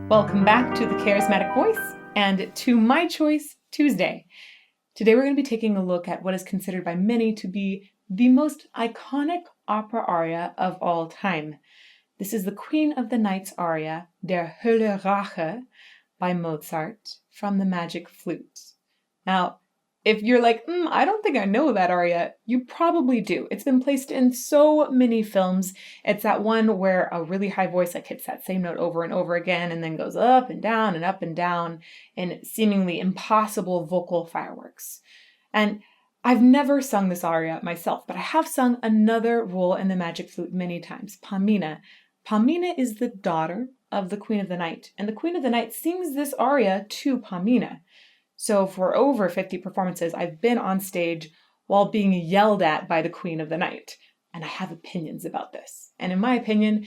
Welcome back to the Charismatic Voice and to My Choice Tuesday. Today we're going to be taking a look at what is considered by many to be the most iconic opera aria of all time. This is the Queen of the Night's aria, Der Hölle Rache, by Mozart from the Magic Flute. Now, if you're like, I don't think I know that aria, you probably do. It's been placed in so many films. It's that one where a really high voice like hits that same note over and over again and then goes up and down and up and down in seemingly impossible vocal fireworks. And I've never sung this aria myself, but I have sung another role in the Magic Flute many times, Pamina. Pamina is the daughter of the Queen of the Night, and the Queen of the Night sings this aria to Pamina. So for over 50 performances, I've been on stage while being yelled at by the Queen of the Night, and I have opinions about this. And in my opinion,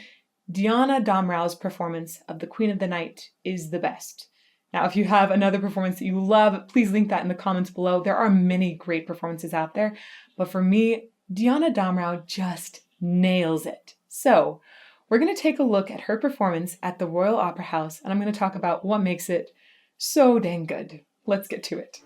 Diana Damrau's performance of the Queen of the Night is the best. Now, if you have another performance that you love, please link that in the comments below. There are many great performances out there, but for me, Diana Damrau just nails it. So we're going to take a look at her performance at the Royal Opera House, and I'm going to talk about what makes it so dang good. Let's get to it.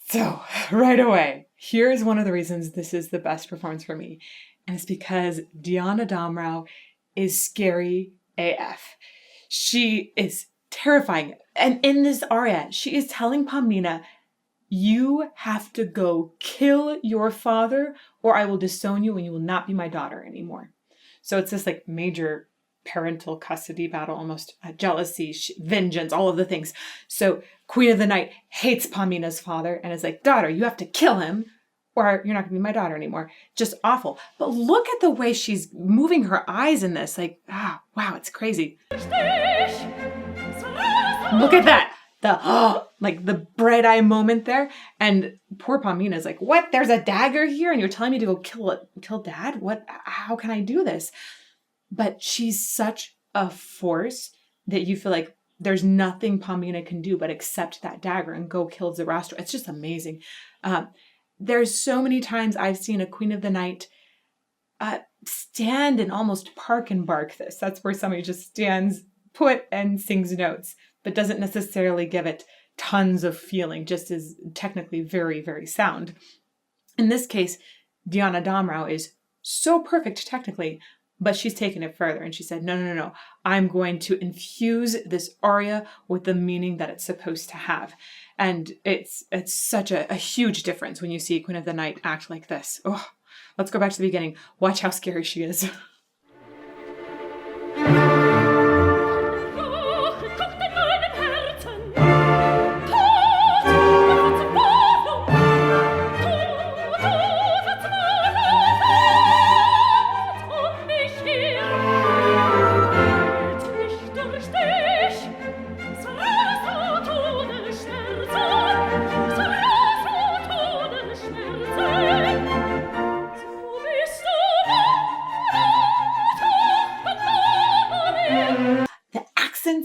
So, right away, here's one of the reasons this is the best performance for me. And it's because Diana Damrau is scary AF. She is terrifying. And in this aria, she is telling Pamina, you have to go kill your father or I will disown you and you will not be my daughter anymore. So it's this like major parental custody battle, almost jealousy, vengeance, all of the things. So Queen of the Night hates Pamina's father and is like, daughter, you have to kill him or you're not going to be my daughter anymore. Just awful. But look at the way she's moving her eyes in this. Like, wow, it's crazy. Look at that. Like the bright eye moment there. And poor Pamina's like, what? There's a dagger here and you're telling me to go kill dad? What? How can I do this? But she's such a force that you feel like there's nothing Pamina can do but accept that dagger and go kill Zarathustra. It's just amazing. There's so many times I've seen a Queen of the Night stand and almost park and bark this. That's where somebody just stands put and sings notes, but doesn't necessarily give it tons of feeling, just is technically very, very sound. In this case, Diana Damrau is so perfect technically, but she's taken it further and she said, no. I'm going to infuse this aria with the meaning that it's supposed to have. And it's such a huge difference when you see Queen of the Night act like this. Oh, let's go back to the beginning. Watch how scary she is.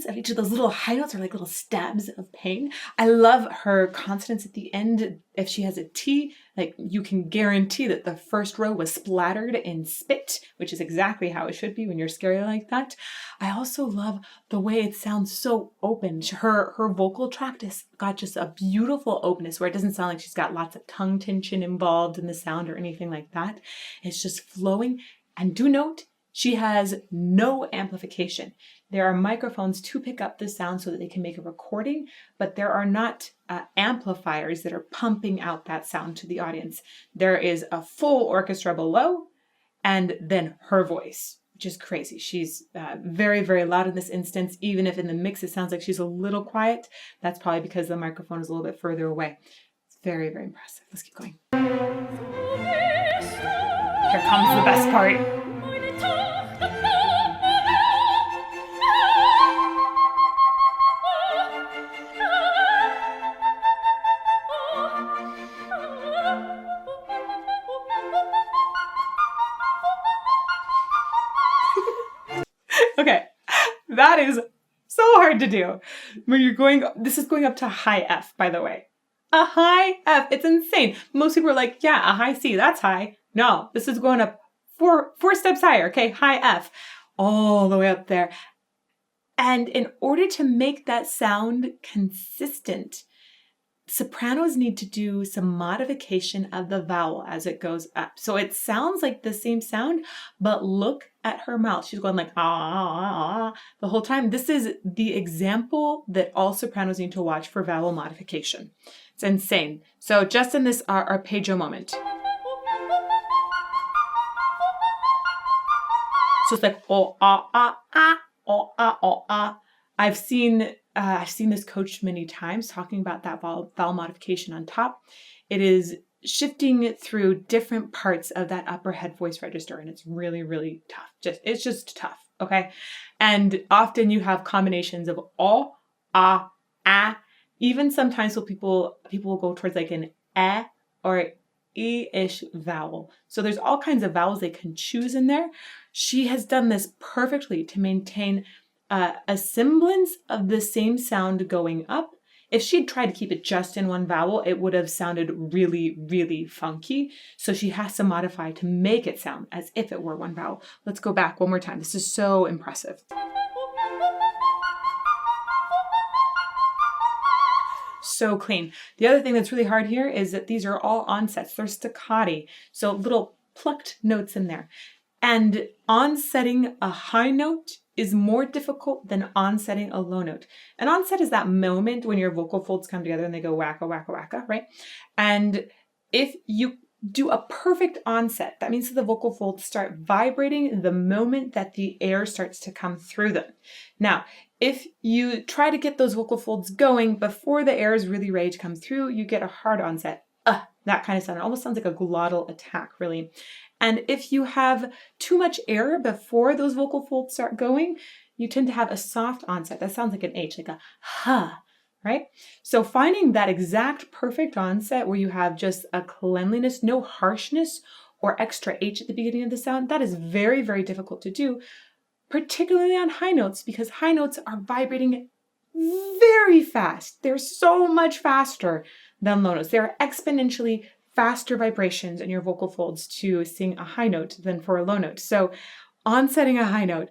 Of each of those little high notes are like little stabs of pain. I love her consonants at the end. If she has a T, like you can guarantee that the first row was splattered in spit, which is exactly how it should be when you're scary like that. I also love the way it sounds so open. Her vocal tract has got just a beautiful openness where it doesn't sound like she's got lots of tongue tension involved in the sound or anything like that. It's just flowing. And do note, she has no amplification. There are microphones to pick up the sound so that they can make a recording, but there are not amplifiers that are pumping out that sound to the audience. There is a full orchestra below and then her voice, which is crazy. She's very, very loud in this instance. Even if in the mix it sounds like she's a little quiet, that's probably because the microphone is a little bit further away. It's very, very impressive. Let's keep going. Here comes the best part. That is so hard to do. When you're going, this is going up to high F, by the way. A high F, it's insane. Most people are like, yeah, a high C, that's high. No, this is going up four steps higher, okay? High F, all the way up there. And in order to make that sound consistent, sopranos need to do some modification of the vowel as it goes up. So it sounds like the same sound, but look at her mouth. She's going like, ah, the whole time. This is the example that all sopranos need to watch for vowel modification. It's insane. So just in this arpeggio moment. So it's like, oh, ah, ah, ah, oh, ah, oh, ah. I've seen this coached many times talking about that vowel modification on top. It is shifting through different parts of that upper head voice register, and it's really, really tough. It's just tough, okay? And often you have combinations of oh, ah, ah. Even sometimes people will go towards like an eh or e-ish vowel. So there's all kinds of vowels they can choose in there. She has done this perfectly to maintain a semblance of the same sound going up. If she'd tried to keep it just in one vowel, it would have sounded really, really funky. So she has to modify to make it sound as if it were one vowel. Let's go back one more time. This is so impressive. So clean. The other thing that's really hard here is that these are all onsets. They're staccati, so little plucked notes in there. And onsetting a high note is more difficult than onsetting a low note. An onset is that moment when your vocal folds come together and they go wacka, wacka, wacka, right? And if you do a perfect onset, that means that the vocal folds start vibrating the moment that the air starts to come through them. Now, if you try to get those vocal folds going before the air is really ready to come through, you get a hard onset. That kind of sound. It almost sounds like a glottal attack, really. And if you have too much air before those vocal folds start going, you tend to have a soft onset. That sounds like an H, like a ha, right? So finding that exact perfect onset where you have just a cleanliness, no harshness or extra H at the beginning of the sound, that is very, very difficult to do, particularly on high notes, because high notes are vibrating very fast. They're so much faster than low notes. They're exponentially faster vibrations in your vocal folds to sing a high note than for a low note. So onsetting a high note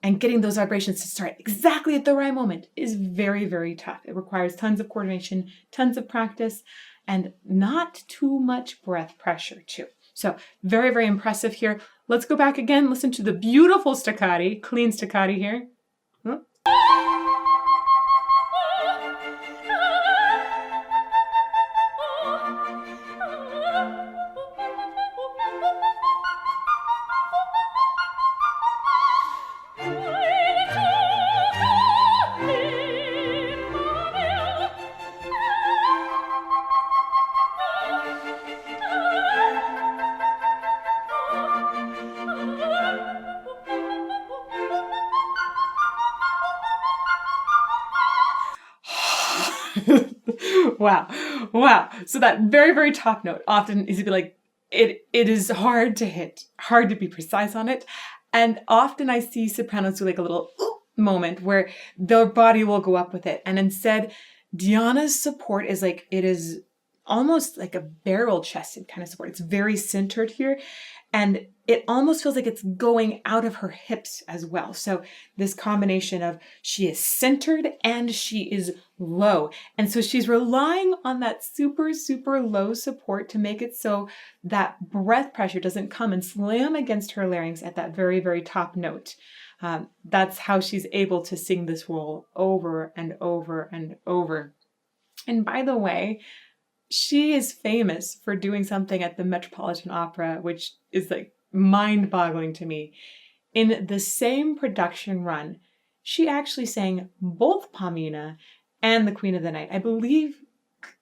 and getting those vibrations to start exactly at the right moment is very, very tough. It requires tons of coordination, tons of practice, and not too much breath pressure too. So very, very impressive here. Let's go back again. Listen to the beautiful staccati, clean staccati here. Wow. So that very, very top note often is to be like, it is hard to hit, hard to be precise on it. And often I see sopranos do like a little moment where their body will go up with it. And instead, Diana's support is like, it is almost like a barrel chested kind of support. It's very centered here. And it almost feels like it's going out of her hips as well. So this combination of she is centered and she is low. And so she's relying on that super, super low support to make it so that breath pressure doesn't come and slam against her larynx at that very, very top note. That's how she's able to sing this role over and over and over. And by the way, she is famous for doing something at the Metropolitan Opera, which is like mind-boggling to me. In the same production run, she actually sang both Pamina and the Queen of the Night. I believe,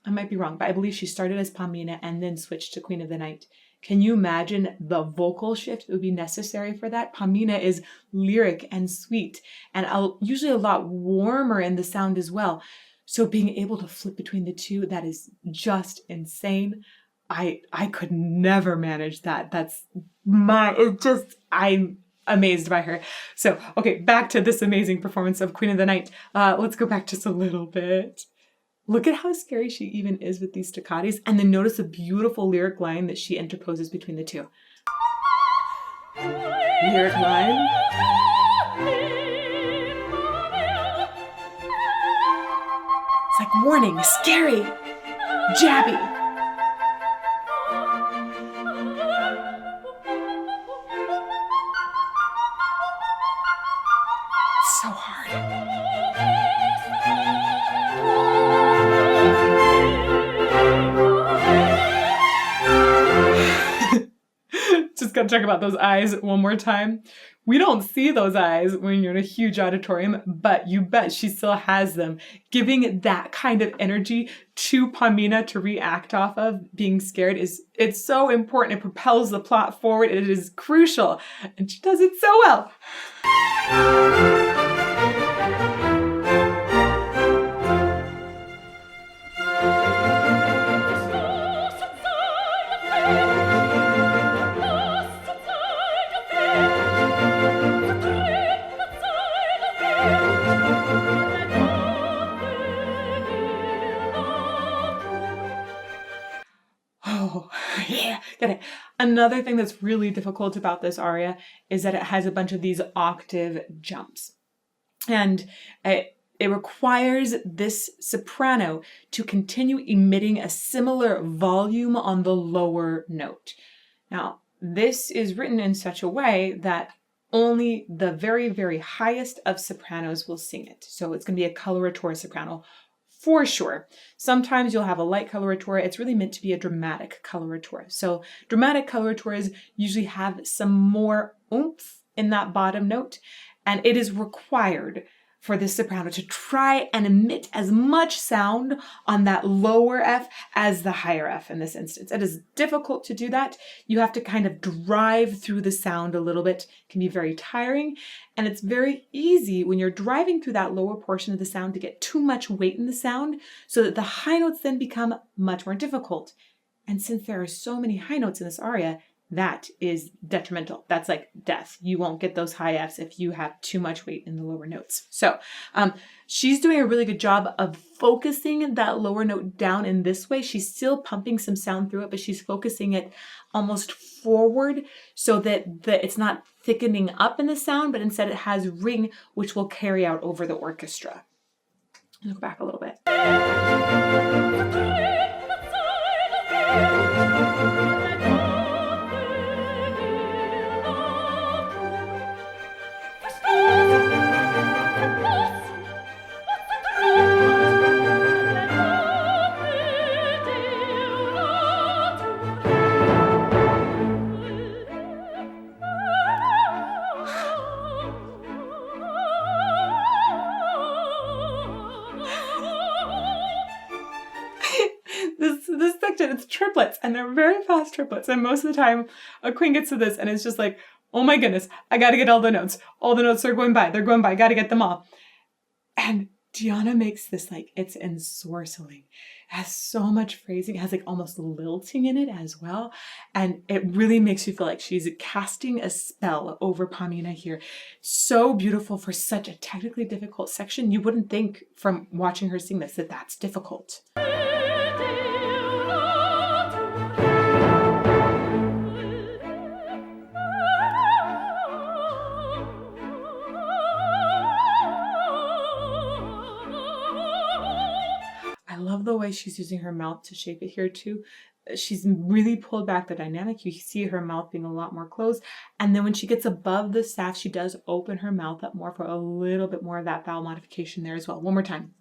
I might be wrong, but I believe she started as Pamina and then switched to Queen of the Night. Can you imagine the vocal shift that would be necessary for that? Pamina is lyric and sweet and usually a lot warmer in the sound as well. So being able to flip between the two, that is just insane. I could never manage that. amazed by her. So, okay, back to this amazing performance of Queen of the Night. Let's go back just a little bit. Look at how scary she even is with these staccatis, and then notice a beautiful lyric line that she interposes between the two. Lyric line. It's like warning, scary, jabby. It's so hard. Just gotta check about those eyes one more time. We don't see those eyes when you're in a huge auditorium, but you bet she still has them, giving that kind of energy to Pamina to react off of. Being scared it's so important. It propels the plot forward. It is crucial, and she does it so well. Oh, yeah, get it. Another thing that's really difficult about this aria is that it has a bunch of these octave jumps. And it requires this soprano to continue emitting a similar volume on the lower note. Now, this is written in such a way that only the very, very highest of sopranos will sing it. So it's going to be a coloratura soprano for sure. Sometimes you'll have a light coloratura. It's really meant to be a dramatic coloratura. So dramatic coloraturas usually have some more oomph in that bottom note, and it is required for this soprano to try and emit as much sound on that lower F as the higher F in this instance. It is difficult to do that. You have to kind of drive through the sound a little bit. It can be very tiring, and it's very easy when you're driving through that lower portion of the sound to get too much weight in the sound so that the high notes then become much more difficult. And since there are so many high notes in this aria, that is detrimental. That's like death. You won't get those high Fs if you have too much weight in the lower notes. So she's doing a really good job of focusing that lower note down in this way. She's still pumping some sound through it, but she's focusing it almost forward so that it's not thickening up in the sound, but instead it has ring, which will carry out over the orchestra. I'll go back a little bit. This section, it's triplets, and they're very fast triplets. And most of the time, a queen gets to this, and it's just like, oh my goodness, I gotta get all the notes. All the notes are going by. They're going by. Gotta get them all. And Diana makes this like, it's ensorceling. It has so much phrasing. It has like almost lilting in it as well. And it really makes you feel like she's casting a spell over Pamina here. So beautiful for such a technically difficult section. You wouldn't think from watching her sing this that that's difficult. I love the way she's using her mouth to shape it here too. She's really pulled back the dynamic. You see her mouth being a lot more closed. And then when she gets above the staff, she does open her mouth up more for a little bit more of that vowel modification there as well. One more time.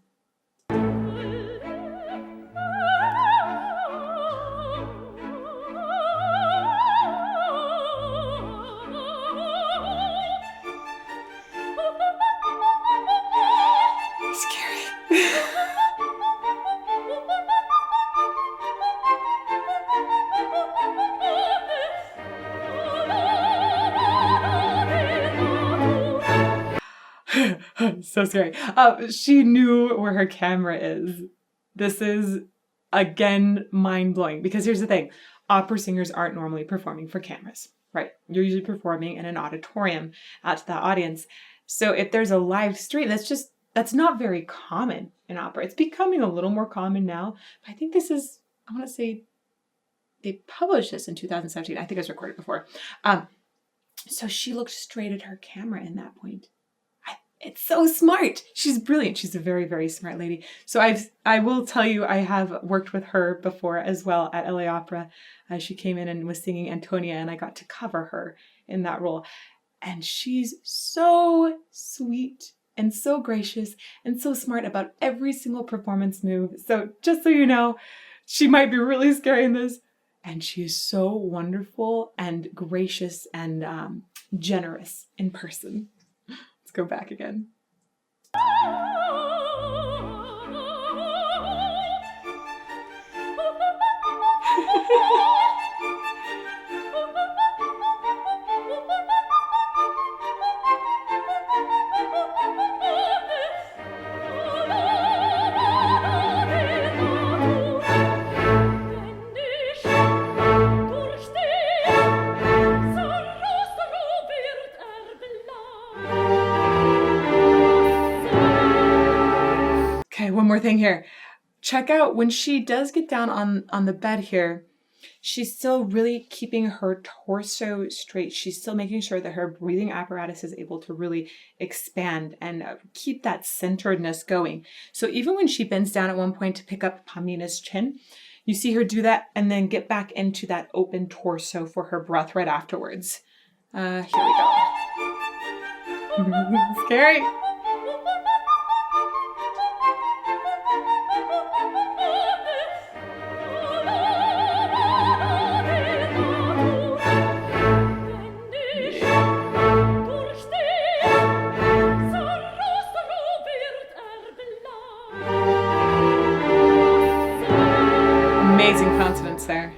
So scary. She knew where her camera is. This is, again, mind-blowing. Because here's the thing. Opera singers aren't normally performing for cameras. right? You're usually performing in an auditorium out to the audience. So if there's a live stream, that's not very common in opera. It's becoming a little more common now. But I think this is, I want to say, they published this in 2017. I think it was recorded before. So she looked straight at her camera in that point. It's so smart. She's brilliant. She's a very, very smart lady. So I will tell you, I have worked with her before as well at LA Opera. She came in and was singing Antonia, and I got to cover her in that role. And she's so sweet and so gracious and so smart about every single performance move. So just so you know, she might be really scary in this. And she is so wonderful and gracious and generous in person. Let's go back again. Okay, one more thing here. Check out when she does get down on the bed here, she's still really keeping her torso straight. She's still making sure that her breathing apparatus is able to really expand and keep that centeredness going. So even when she bends down at one point to pick up Pamina's chin, you see her do that and then get back into that open torso for her breath right afterwards. Here we go. Scary. Amazing consonants there.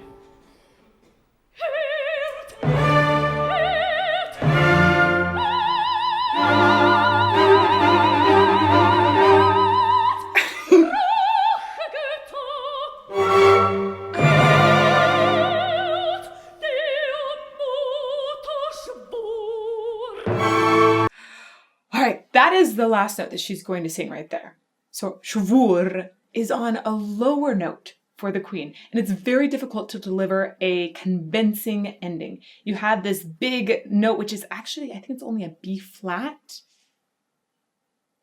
All right, that is the last note that she's going to sing right there. So schwur is on a lower note for the queen, and it's very difficult to deliver a convincing ending. You have this big note, which is actually, I think it's only a B flat.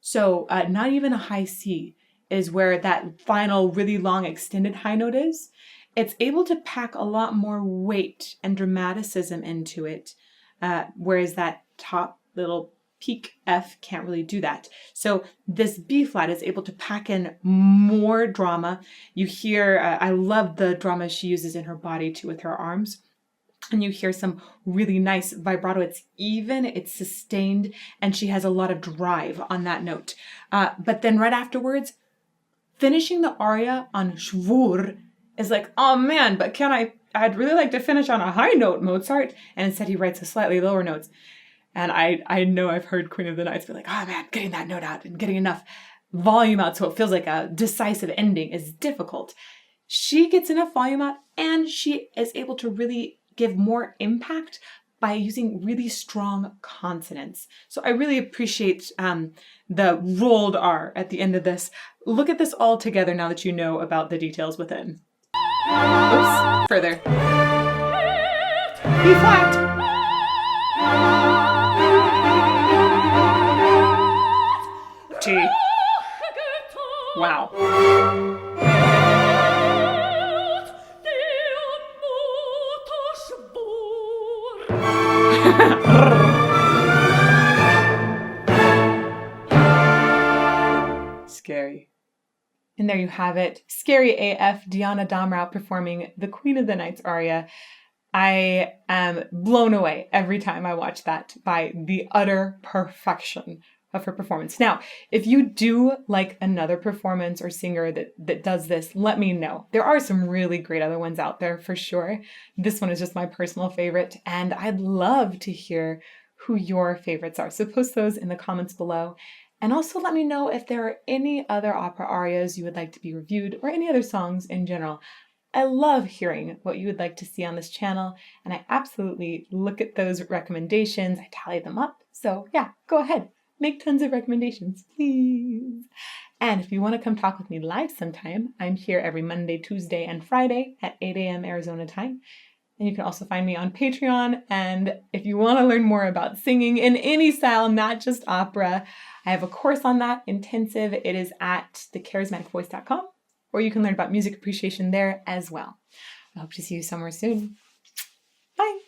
So not even a high C is where that final really long extended high note is. It's able to pack a lot more weight and dramaticism into it, whereas that top little peak F can't really do that. So this B flat is able to pack in more drama. You hear, I love the drama she uses in her body too with her arms. And you hear some really nice vibrato. It's even, it's sustained, and she has a lot of drive on that note. But then right afterwards, finishing the aria on schwur is like, oh man, but I'd really like to finish on a high note, Mozart. And instead he writes a slightly lower notes. And I know I've heard Queen of the Nights be like, oh man, getting that note out and getting enough volume out so it feels like a decisive ending is difficult. She gets enough volume out, and she is able to really give more impact by using really strong consonants. So I really appreciate the rolled R at the end of this. Look at this all together now that you know about the details within. Oops, further. B flat. G. Wow. Scary. And there you have it. Scary AF, Diana Damrau performing the Queen of the Nights aria. I am blown away every time I watch that by the utter perfection of her performance. Now, if you do like another performance or singer that does this, let me know. There are some really great other ones out there for sure. This one is just my personal favorite, and I'd love to hear who your favorites are. So post those in the comments below. And also let me know if there are any other opera arias you would like to be reviewed, or any other songs in general. I love hearing what you would like to see on this channel, and I absolutely look at those recommendations. I tally them up. So yeah, go ahead. Make tons of recommendations, please. And if you want to come talk with me live sometime, I'm here every Monday, Tuesday, and Friday at 8 a.m. Arizona time. And you can also find me on Patreon. And if you want to learn more about singing in any style, not just opera, I have a course on that, intensive. It is at thecharismaticvoice.com, or you can learn about music appreciation there as well. I hope to see you somewhere soon. Bye.